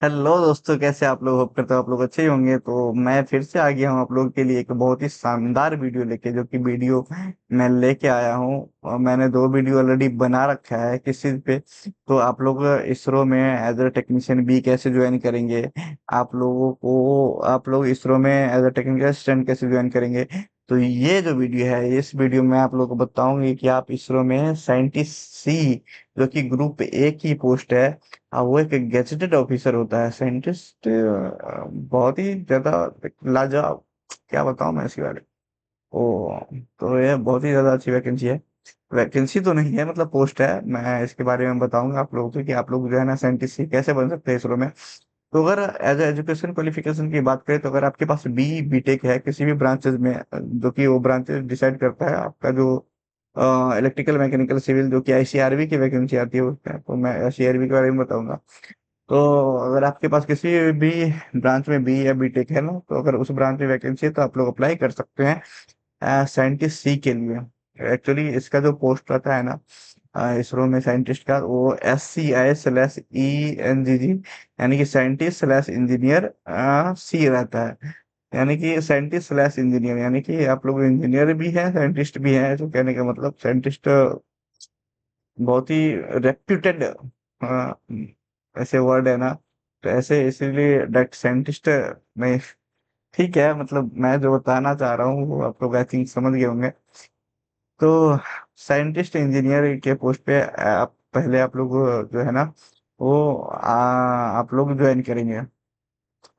Hello दोस्तों, कैसे आप लोग? होप करता हूँ आप लोग अच्छे ही होंगे। तो मैं फिर से आ गया हूँ आप लोगों के लिए एक बहुत ही शानदार वीडियो लेके, जो कि वीडियो मैं लेके आया हूँ। और मैंने दो वीडियो ऑलरेडी बना रखा है किस चीज पे। तो आप लोग इसरो में एज अ टेक्नीशियन बी कैसे ज्वाइन करेंगे, आप लोग इसरो में एज अ टेक्निकल असिस्टेंट कैसे ज्वाइन करेंगे। तो ये जो वीडियो है, इस वीडियो में आप लोग को बताऊंगी कि आप इसरो में साइंटिस्ट सी, जो कि ग्रुप ए की पोस्ट है। हाँ, वो एक गैजेटेड ऑफिसर होता है साइंटिस्ट। बहुत ही ज्यादा लाजवाब, क्या बताऊं मैं इसके बारे में। ओ, तो ये बहुत ही ज्यादा अच्छी वैकेंसी है। वैकेंसी तो नहीं है, मतलब पोस्ट है। मैं इसके बारे में बताऊंगा आप लोगों को कि आप लोग जो है ना साइंटिस्ट कैसे बन सकते हैं इसरो में। तो अगर एज एजुकेशन क्वालिफिकेशन की बात करें, तो अगर आपके पास बी बीटेक है किसी भी ब्रांचेज में, जो कि वो ब्रांचेज डिसाइड करता है आपका जो इलेक्ट्रिकल मैकेनिकल सिविल, जो कि आईसीआरबी की वैकेंसी आती है उसमें, तो मैं आईसीआरबी के बारे में बताऊंगा। तो अगर आपके पास किसी भी ब्रांच में बी या बीटेक है ना, तो अगर उस ब्रांच में वैकेंसी है तो आप लोग अप्लाई कर सकते हैं साइंटिस्ट सी के लिए। एक्चुअली इसका जो पोस्ट रहता है ना इसरो में साइंटिस्ट का, वो SCI/ENGG, यानी कि साइंटिस्ट स्लैश इंजीनियर सी रहता है। यानी कि साइंटिस्ट स्लैश इंजीनियर, यानी कि आप लोग इंजीनियर भी हैं साइंटिस्ट भी हैं। जो कहने का मतलब साइंटिस्ट बहुत ही रेप्यूटेड ऐसे वर्ड है ना, तो ऐसे इसीलिए डायरेक्ट साइंटिस्ट में। ठीक है, मतलब मैं जो बताना चाह रहा हूँ वो आप लोग आई थिंक समझ गए होंगे। तो साइंटिस्ट इंजीनियर के पोस्ट पे आप लोग जो है ना वो आप लोग ज्वाइन करेंगे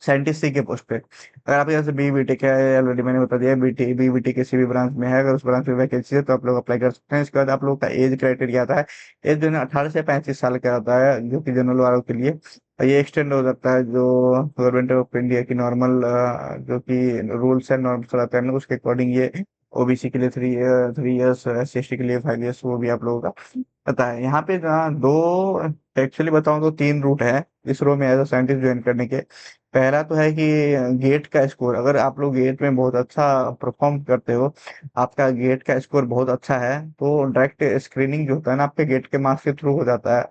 साइंटिस्ट सी के पोस्ट पे। अगर आपके यहाँ से बी बीटेक है, ऑलरेडी मैंने बता दिया, बी बीटेक किसी भी ब्रांच में है, अगर उस ब्रांच में वैकेंसी है तो आप लोग अप्लाई कर सकते हैं। इसके बाद आप लोग का एज क्राइटेरिया आता है। एज जो है 18 से 35 साल का आता है, जो कि जनरल वालों के लिए। और ये एक्सटेंड हो सकता है जो गवर्नमेंट ऑफ इंडिया की नॉर्मल जो कि रूल्स एंड नॉर्म्स रहते हैं ना, उसके अकॉर्डिंग ये ओबीसी के लिए 3 3 इयर्स, SC/ST के लिए 5 इयर्स, वो भी आप लोगों का पता है। यहाँ पे ना दो, एक्चुअली बताऊं तो 3 रूट है इसरो में एज अ साइंटिस्ट ज्वाइन करने के। पहला तो है कि गेट का स्कोर, अगर आप लोग गेट में बहुत अच्छा परफॉर्म करते हो, आपका गेट का स्कोर बहुत अच्छा है, तो डायरेक्ट स्क्रीनिंग जो होता है ना आपके गेट के मार्क्स के थ्रू हो जाता है।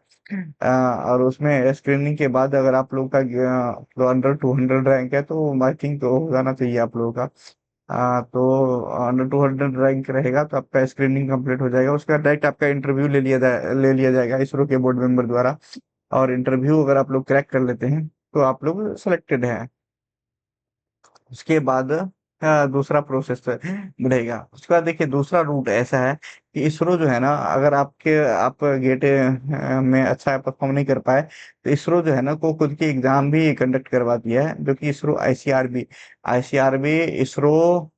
और उसमें स्क्रीनिंग के बाद अगर आप लोग का तो अंडर 200 रैंक है, तो आई थिंक तो हो जाना चाहिए आप लोगों का। तो अंडर 200 रैंक रहेगा तो आपका स्क्रीनिंग कंप्लीट हो जाएगा। उसके बाद डायरेक्ट आपका इंटरव्यू ले लिया जाएगा इसरो के बोर्ड मेंबर द्वारा। और इंटरव्यू अगर आप लोग क्रैक कर लेते हैं तो आप लोग सिलेक्टेड हैं। उसके बाद दूसरा प्रोसेस बढ़ेगा। उसके बाद देखिए दूसरा रूट ऐसा है कि इसरो जो है ना, अगर आप गेट में अच्छा परफॉर्म नहीं कर पाए, तो इसरो जो है ना को खुद की एग्जाम भी कंडक्ट करवाती है, जो कि इसरो आईसीआरबी इसरो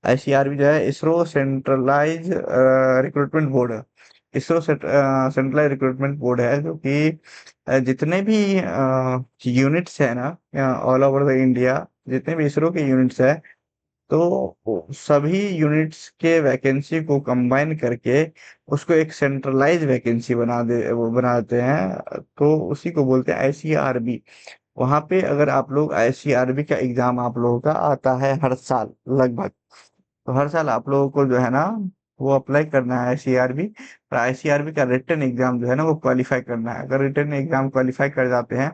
आईसीआरबी जो है ISRO centralise recruitment board. ISRO centralise recruitment board है, जो कि जितने भी यूनिट्स है ना ऑल ओवर द इंडिया, जितने भी इसरो के यूनिट्स है, तो वो सभी यूनिट्स के वैकेंसी को कंबाइन करके उसको एक सेंट्रलाइज वैकेंसी वो बनाते हैं, तो उसी को बोलते हैं आईसीआरबी। वहां पे अगर आप लोग आईसीआरबी का एग्जाम आप लोगों का आता है हर साल लगभग, तो हर साल आप लोगों को जो है ना वो अप्लाई करना है आईसीआरबी। और आईसीआरबी का रिटन एग्जाम जो है ना वो क्वालिफाई करना है। अगर रिटन एग्जाम क्वालिफाई कर जाते हैं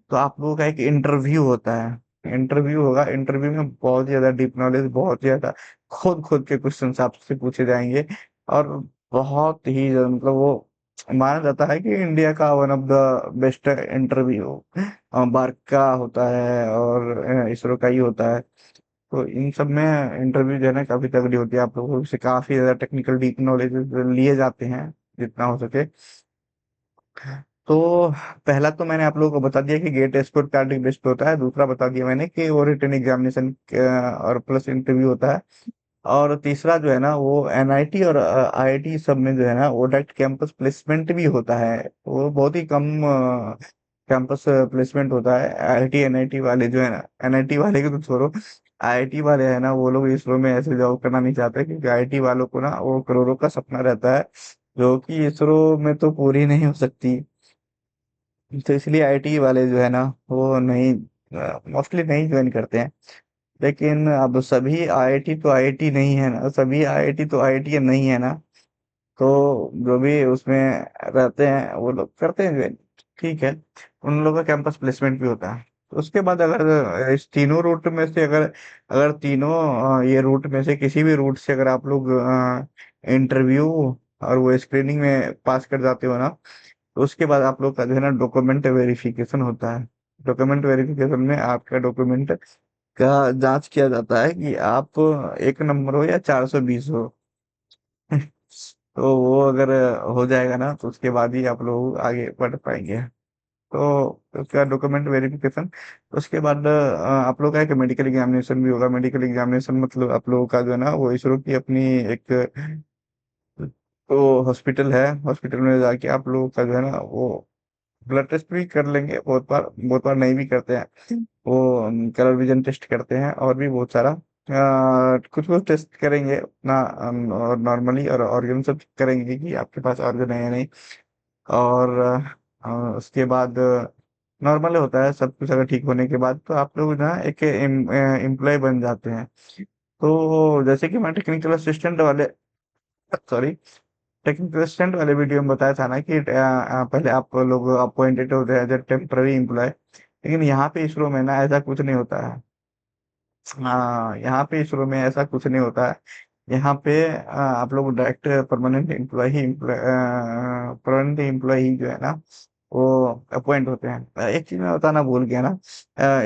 तो आप लोगों का एक इंटरव्यू होता है। इंटरव्यू होगा, इंटरव्यू में बहुत ही ज्यादा डीप नॉलेज, बहुत ही ज्यादा खोद खोद के क्वेश्चन आपसे पूछे जाएंगे। और बहुत ही ज्यादा, मतलब वो माना जाता है कि इंडिया का one of the best interview BARC का होता है और इसरो का ही होता है। तो इन सब में इंटरव्यू जो है ना काफी तगड़ी होती है, आप लोगों से काफी ज्यादा टेक्निकल डीप नॉलेज लिए जाते हैं जितना हो सके। तो पहला तो मैंने आप लोगों को बता दिया कि गेट स्कोर कार्ड बेस्ड होता है। दूसरा बता दिया मैंने कि वो रिटन एग्जामिनेशन और प्लस इंटरव्यू होता है। और तीसरा जो है ना वो एनआईटी और आईआईटी सब में जो है ना वो डायरेक्ट कैंपस प्लेसमेंट भी होता है। वो बहुत ही कम कैंपस प्लेसमेंट होता है। आईआईटी एनआईटी वाले जो है ना, एनआईटी वाले को तो छोड़ो, आईआईटी वाले है ना वो लोग इसरो में ऐसे जॉब करना नहीं चाहते, क्योंकि आईआईटी वालों को ना वो करोड़ों का सपना रहता है, जो कि इसरो में तो पूरी नहीं हो सकती। तो इसलिए आईआईटी वाले जो है ना वो नहीं, मोस्टली नहीं ज्वाइन करते हैं। लेकिन अब सभी आईआईटी तो आईआईटी नहीं है ना, सभी आईआईटी तो आईआईटी नहीं है ना। तो जो भी उसमें रहते हैं वो लोग करते हैं ज्वाइन, ठीक है। उन लोगों का कैंपस प्लेसमेंट भी होता है। तो उसके बाद अगर इस तीनों रूट में से अगर अगर तीनों ये रूट में से किसी भी रूट से अगर आप लोग इंटरव्यू और वो स्क्रीनिंग में पास कर जाते हो ना, तो उसके बाद आप लोग का जो है ना डॉक्यूमेंट वेरिफिकेशन होता है। डॉक्यूमेंट वेरिफिकेशन में आपका डॉक्यूमेंट का जांच किया जाता है कि आप 1 नंबर हो या 420 हो। तो वो अगर हो जाएगा ना, तो उसके बाद ही आप लोग आगे बढ़ पाएंगे। तो उसका डॉक्यूमेंट वेरिफिकेशन, उसके बाद आप लोग का एक मेडिकल एग्जामिनेशन भी होगा। मेडिकल एग्जामिनेशन मतलब आप लोगों का जो है ना वो इसरो की अपनी एक तो हॉस्पिटल है, हॉस्पिटल में जाके आप लोगों का जो है ना वो ब्लड टेस्ट भी कर लेंगे, बहुत बार नहीं भी करते हैं वो। कलर विजन टेस्ट करते हैं और भी बहुत सारा कुछ कुछ टेस्ट करेंगे अपना, और नॉर्मली और ऑर्गन सब करेंगे कि आपके पास ऑर्गन है या नहीं। और उसके बाद नॉर्मल होता है सब कुछ। अगर ठीक होने के बाद तो आप लोग ना एक एम्प्लॉय बन जाते हैं। तो जैसे कि मैं टेक्निकल असिस्टेंट वाले सॉरी टेक्निकल असिस्टेंट वाले वीडियो में बताया था ना कि पहले आप लोग अपॉइंटेड होते हैं एज ए टेम्पररी एम्प्लॉय, लेकिन यहाँ पे इसरो में ना ऐसा कुछ नहीं होता है। हाँ, यहाँ पे इसरो में ऐसा कुछ नहीं होता है। यहाँ पे आप लोग डायरेक्ट परमानेंट एम्प्लॉय ही जो है ना वो अपॉइंट होते हैं। एक चीज मैं बताना भूल गया ना,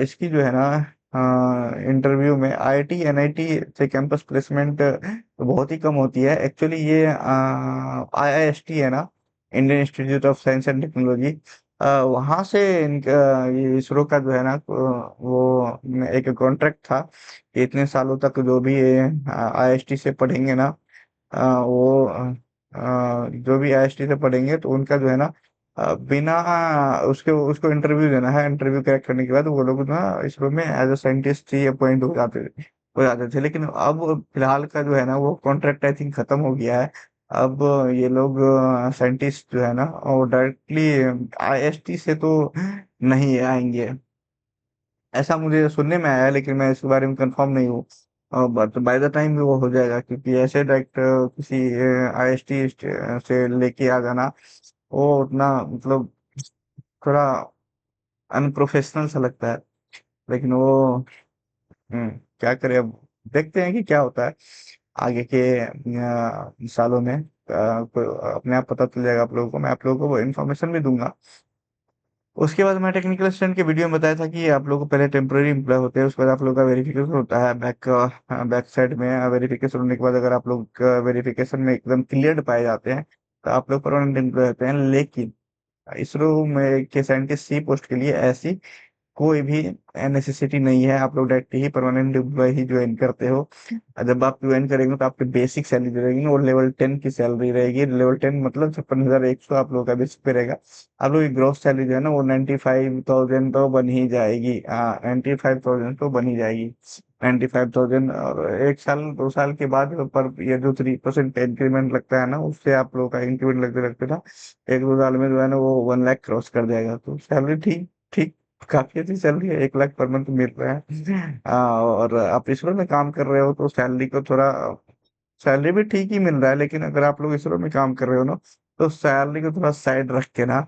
इसकी जो है ना इंटरव्यू में आईआईटी एनआईटी से कैंपस प्लेसमेंट बहुत ही कम होती है। एक्चुअली ये आईआईएसटी है ना, Indian institute of science and technology, वहां से इनका ये इसरो का जो है ना वो एक कॉन्ट्रैक्ट था कि इतने सालों तक जो भी आईएसटी से पढ़ेंगे ना, वो जो भी आईएसटी से पढ़ेंगे तो उनका जो है ना बिना उसके उसको इंटरव्यू देना है। इंटरव्यू क्रैक करने के बाद वो लोग ना इसरो में एज अ साइंटिस्ट ही अपॉइंट हो जाते थे। लेकिन अब फिलहाल का जो है ना वो कॉन्ट्रैक्ट आई थिंक खत्म हो गया है। अब ये लोग साइंटिस्ट जो है ना और डायरेक्टली आईएसटी से तो नहीं आएंगे, ऐसा मुझे सुनने में आया है, लेकिन मैं इसके बारे में कंफर्म नहीं हूँ। बट बाय द टाइम भी वो हो जाएगा, क्योंकि ऐसे डायरेक्ट किसी आईएसटी से लेके आ जाना वो उतना मतलब थोड़ा अनप्रोफेशनल सा लगता है। लेकिन वो क्या करें अब, देखते हैं कि क्या होता है आगे के सालों में। अपने आप पता चल जाएगा आप लोगों को, मैं आप लोगों को वो इन्फॉर्मेशन भी दूंगा। उसके बाद मैं टेक्निकल असिस्टेंट के वीडियो में बताया था कि आप लोगों को पहले टेम्पररी एम्प्लॉय होते हैं, उसके बाद आप लोगों का वेरिफिकेशन होता है बैक साइड में। वेरिफिकेशन होने के बाद अगर आप लोग वेरिफिकेशन में एकदम क्लियर्ड पाए जाते हैं तो आप लोग परमानेंट एम्प्लॉय होते हैं। लेकिन इसरो में के साइंटिस्ट सी पोस्ट के लिए ऐसी कोई भी नेसेसिटी नहीं है। आप लोग डायरेक्ट ही परमानेंट एम्प्लॉय ही ज्वाइन करते हो। और जब आप ज्वाइन करेंगे तो आपकी बेसिक सैलरी रहेगी और लेवल 10 की सैलरी रहेगी। लेवल 10 मतलब 56,100 आप लोगों का बेसिक पे रहेगा। आप लोग की ग्रोथ सैलरी जो है ना वो 95,000 तो बन ही जाएगी। हाँ, 95,000 तो बन ही जाएगी। 95,000, और 1 साल 2 साल के बाद पर ये जो 3% का इंक्रीमेंट लगता है ना, उससे आप लोगों का इंक्रीमेंट लगते लगते ना 1 2 साल में जो है ना वो 1 लाख क्रॉस कर जाएगा। तो सैलरी ठीक ठीक काफी अच्छी सैलरी है, 1 लाख पर मंथ मिल रहा है। और आप इसरो में काम कर रहे हो तो सैलरी को थोड़ा सैलरी भी ठीक ही मिल रहा है। लेकिन अगर आप लोग इसरो में काम कर रहे हो ना, तो सैलरी को थोड़ा साइड रख के ना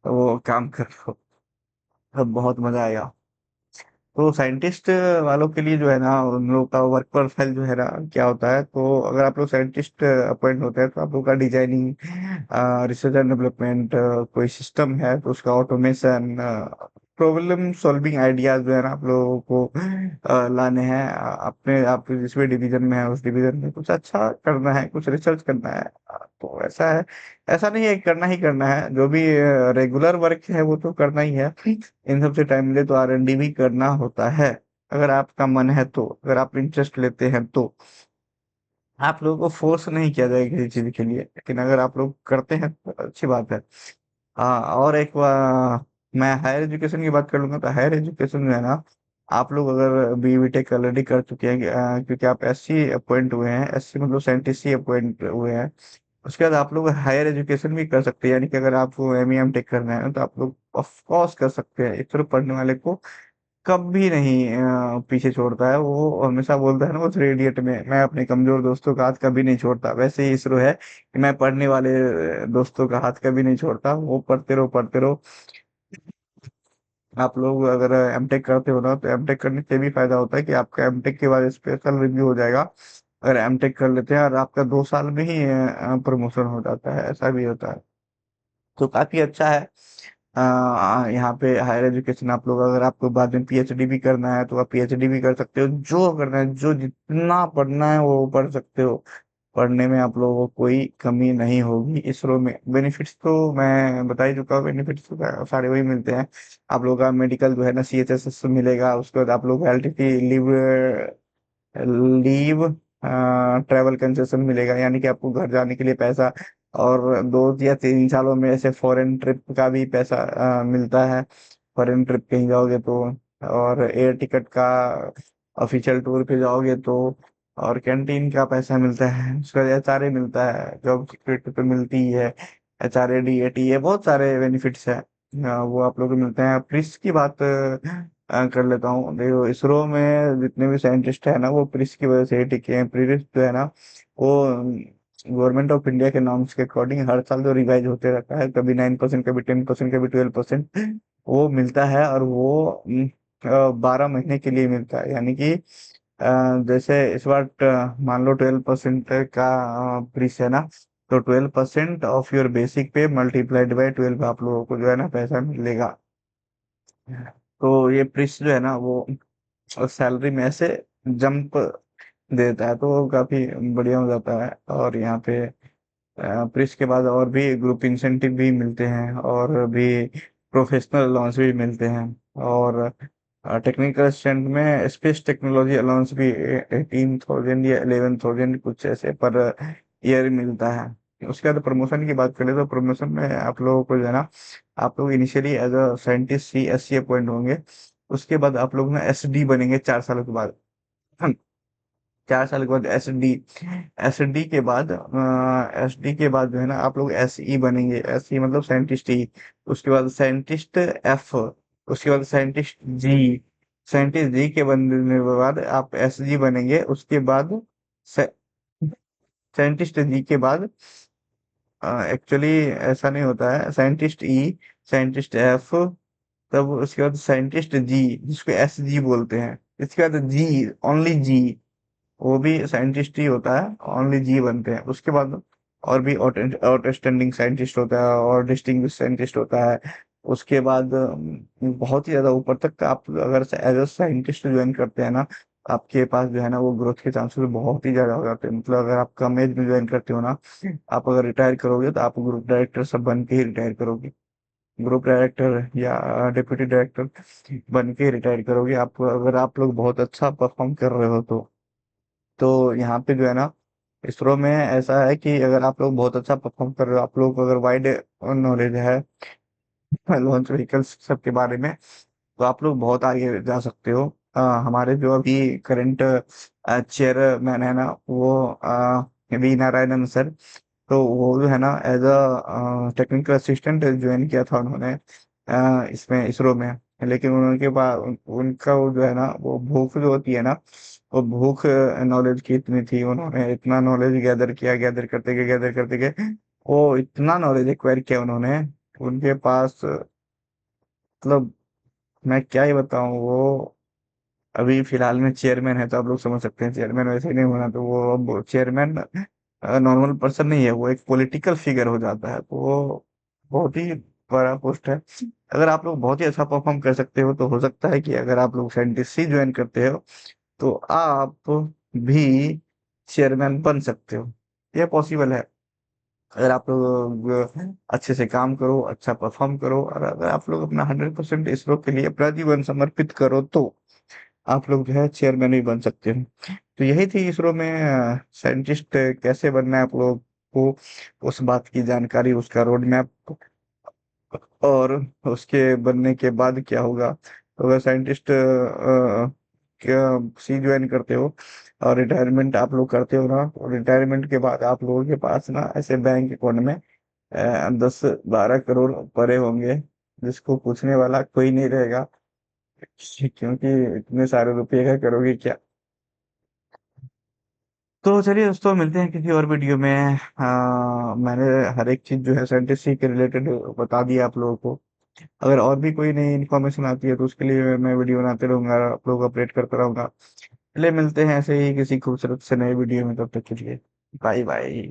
तो वो काम करो, तब बहुत मजा आएगा। तो साइंटिस्ट वालों के लिए जो है ना उन लोगों का वर्क प्रोफाइल जो है ना क्या होता है, तो अगर आप लोग साइंटिस्ट अपॉइंट होते हैं तो आप लोग का डिजाइनिंग, रिसर्च एंड डेवलपमेंट, कोई सिस्टम है तो उसका ऑटोमेशन, प्रॉब्लम सॉल्विंग आइडियाज जो है ना आप लोगों को लाने हैं। अपने आप जिस भी डिवीजन में है उस डिवीजन में कुछ अच्छा करना है, कुछ रिसर्च करना है। तो ऐसा है, ऐसा नहीं है कि करना ही करना है, जो भी रेगुलर वर्क है वो तो करना ही है। इन सबसे टाइम मिले तो आरएनडी भी करना होता है, अगर आपका मन है तो, अगर आप इंटरेस्ट लेते हैं तो। आप लोगों को फोर्स नहीं किया जाएगा किसी चीज के लिए, लेकिन अगर आप लोग करते हैं तो अच्छी बात है। हाँ, और मैं हायर एजुकेशन की बात कर लूंगा तो हायर एजुकेशन जो है ना, आप लोग अगर बी टेक ऑलरेडी कर चुके हैं, क्योंकि आप एससी अपॉइंट हुए हैं, एससी मतलब साइंटिस्ट ही अपॉइंट हुए हैं, उसके बाद आप लोग हायर एजुकेशन भी कर सकते हैं। यानी कि अगर आपको एम टेक करना है तो आप लोग ऑफ कोर्स कर सकते हैं। एक तरफ पढ़ने वाले को कभी नहीं पीछे छोड़ता है। वो हमेशा बोलता है ना वो थ्री इडियट में, मैं अपने कमजोर दोस्तों का हाथ कभी नहीं छोड़ता, वैसे ही इसरो है कि मैं पढ़ने वाले दोस्तों का हाथ कभी नहीं छोड़ता। वो पढ़ते रहो पढ़ते रहो, आप लोग अगर एमटेक करते हो ना, तो एमटेक करने से भी फायदा होता है कि आपका एमटेक के बाद स्पेशल रिव्यू हो जाएगा। अगर एमटेक कर लेते हैं और आपका 2 साल में ही प्रमोशन हो जाता है, ऐसा भी होता है। तो काफी अच्छा है। यहाँ पे हायर एजुकेशन आप लोग, अगर आपको बाद में पीएचडी भी करना है तो आप पीएचडी भी कर सकते हो, जो करना है, जो जितना पढ़ना है वो पढ़ सकते हो। पढ़ने में आप लोगों को कोई कमी नहीं होगी। इसरो में बेनिफिट्स तो मैं बता ही चुका हूँ, बेनिफिट्स तो सारे वही मिलते हैं। आप लोगों का मेडिकल जो है ना, सीएचएस मिलेगा। उसके बाद आप लोग को LTT leave leave travel concession मिलेगा, यानी कि आपको घर जाने के लिए पैसा, और 2 या 3 सालों में ऐसे फॉरेन ट्रिप का भी पैसा मिलता है। फॉरेन ट्रिप कहीं जाओगे तो, और एयर टिकट का ऑफिशियल टूर पे जाओगे तो, और कैंटीन का पैसा मिलता है। उसका एचआरए मिलता है, जॉब सिक्योरिटी तो मिलती ही है। एचआरए डीएटी, ये बहुत सारे बेनिफिट्स है। वो आप लोग को मिलते हैं। प्रिस की बात कर लेता हूँ। देखो, इसरो में जितने भी साइंटिस्ट है ना, वो प्रिस की वजह से ही टिके हैं। प्रिस जो है ना, वो गवर्नमेंट ऑफ इंडिया के नॉर्म्स के अकॉर्डिंग हर साल जो रिवाइज होते रहता है, कभी 9%, कभी 10%, कभी 12%, वो मिलता है। और वो 12 महीने के लिए मिलता है, यानी कि जैसे इस बार मान लो 12% का प्रिस है ना, तो 12% ऑफ योर बेसिक पे मल्टीप्लाइड बाय 12 आप लोगों को जो है ना पैसा मिलेगा। तो ये प्रिस जो है ना, वो सैलरी में ऐसे जंप देता है, तो वो काफी बढ़िया हो जाता है। और यहाँ पे प्रिस के बाद और भी ग्रुप इंसेंटिव भी मिलते हैं, और भी प्रोफेशनल अलाउंस भी मिलते हैं। और टेक्निकल स्टूडेंट में स्पेस टेक्नोलॉजी अलाउंस भी 18,000 या 11,000 कुछ ऐसे पर ईयर मिलता है। उसके बाद प्रमोशन की बात करें, तो प्रमोशन में आप लोगों को जो है ना, आप लोग initially as a scientist C S C appoint होंगे। उसके बाद आप लोग ना एस डी बनेंगे 4 साल के बाद। 4 साल के बाद एस डी के बाद, जो है ना, आप लोग एस ई बनेंगे। एस ई मतलब साइंटिस्ट ई। उसके बाद साइंटिस्ट एफ। उसके बाद साइंटिस्ट जी। साइंटिस्ट जी के बनने के बाद आप एस जी बनेंगे। उसके बाद साइंटिस्ट जी के बाद, एक्चुअली ऐसा नहीं होता है, साइंटिस्ट ई, साइंटिस्ट एफ, तब उसके बाद साइंटिस्ट जी, जिसको एस जी बोलते हैं। इसके बाद जी, ओनली जी, वो भी साइंटिस्ट ही होता है, ओनली जी बनते हैं। उसके बाद और भी आउटस्टैंडिंग साइंटिस्ट होता है, और डिस्टिंग्विश साइंटिस्ट होता है। उसके बाद बहुत ही ज्यादा ऊपर तक आप अगर एज अ साइंटिस्ट ज्वाइन करते हैं ना, आपके पास जो है ना, वो ग्रोथ के चांसेस बहुत ही ज्यादा हो जाते हैं। मतलब अगर आप कम एज में ज्वाइन करते हो ना, आप अगर रिटायर करोगे तो आप ग्रुप डायरेक्टर सब बन के ही रिटायर करोगे। ग्रुप डायरेक्टर या डिप्यूटी डायरेक्टर बन के रिटायर करोगे, आप अगर आप लोग बहुत अच्छा परफॉर्म कर रहे हो तो यहाँ पे जो है ना, इसरो में ऐसा है कि अगर आप लोग बहुत अच्छा परफॉर्म कर रहे हो, आप लोग को अगर वाइड नॉलेज है लॉन्च व्हीकल्स सब के बारे में, तो आप लोग बहुत आगे जा सकते हो। हमारे जो अभी करंट चेयरमैन है ना, वो वी नारायणन सर। तो वो जो है ना, as a technical assistant join किया था उन्होंने इसमें इसरो में। लेकिन उनके पास उनका वो जो है ना, वो भूख जो होती है ना, वो भूख नॉलेज की इतनी थी, उन्होंने इतना नॉलेज गैदर किया, गैदर करते गए, वो इतना नॉलेज एक्वायर किया उन्होंने। उनके पास मतलब मैं क्या ही बताऊं। वो अभी फिलहाल में चेयरमैन है, तो आप लोग समझ सकते हैं चेयरमैन वैसे ही नहीं होना। तो वो अब चेयरमैन नॉर्मल पर्सन नहीं है, वो एक पॉलिटिकल फिगर हो जाता है। तो वो बहुत ही बड़ा पोस्ट है। अगर आप लोग बहुत ही अच्छा परफॉर्म कर सकते हो, तो हो सकता है कि अगर आप लोग साइंटिस्ट ही ज्वाइन करते हो, तो आप भी चेयरमैन बन सकते हो। ये पॉसिबल है, अगर आप लोग अच्छे से काम करो, अच्छा परफॉर्म करो, और अगर आप लोग अपना 100% इसरो के लिए अपना जीवन समर्पित करो, तो आप लोग जो है चेयरमैन भी बन सकते हो। तो यही थी इसरो में साइंटिस्ट कैसे बनना है आप लोग को, उस बात की जानकारी, उसका रोड मैप, और उसके बनने के बाद क्या होगा। तो अगर साइंटिस्ट क्या सी ज्वाइन करते हो और रिटायरमेंट आप लोग करते हो ना, और रिटायरमेंट के बाद आप लोगों के पास ना ऐसे बैंक अकाउंट में 10-12 करोड़ पड़े होंगे, जिसको पूछने वाला कोई नहीं रहेगा, क्योंकि इतने सारे रुपए का करोगे क्या। तो चलिए दोस्तों, मिलते हैं किसी और वीडियो में। मैंने हर एक चीज जो है साइंटिस्ट के रिलेटेड बता दिया आप लोगों को। अगर और भी कोई नई इन्फॉर्मेशन आती है तो उसके लिए मैं वीडियो बनाते रहूंगा, आप लोग अपडेट करता रहूंगा। चलिए मिलते हैं ऐसे ही किसी खूबसूरत से नए वीडियो में, तब तक के लिए बाय बाय।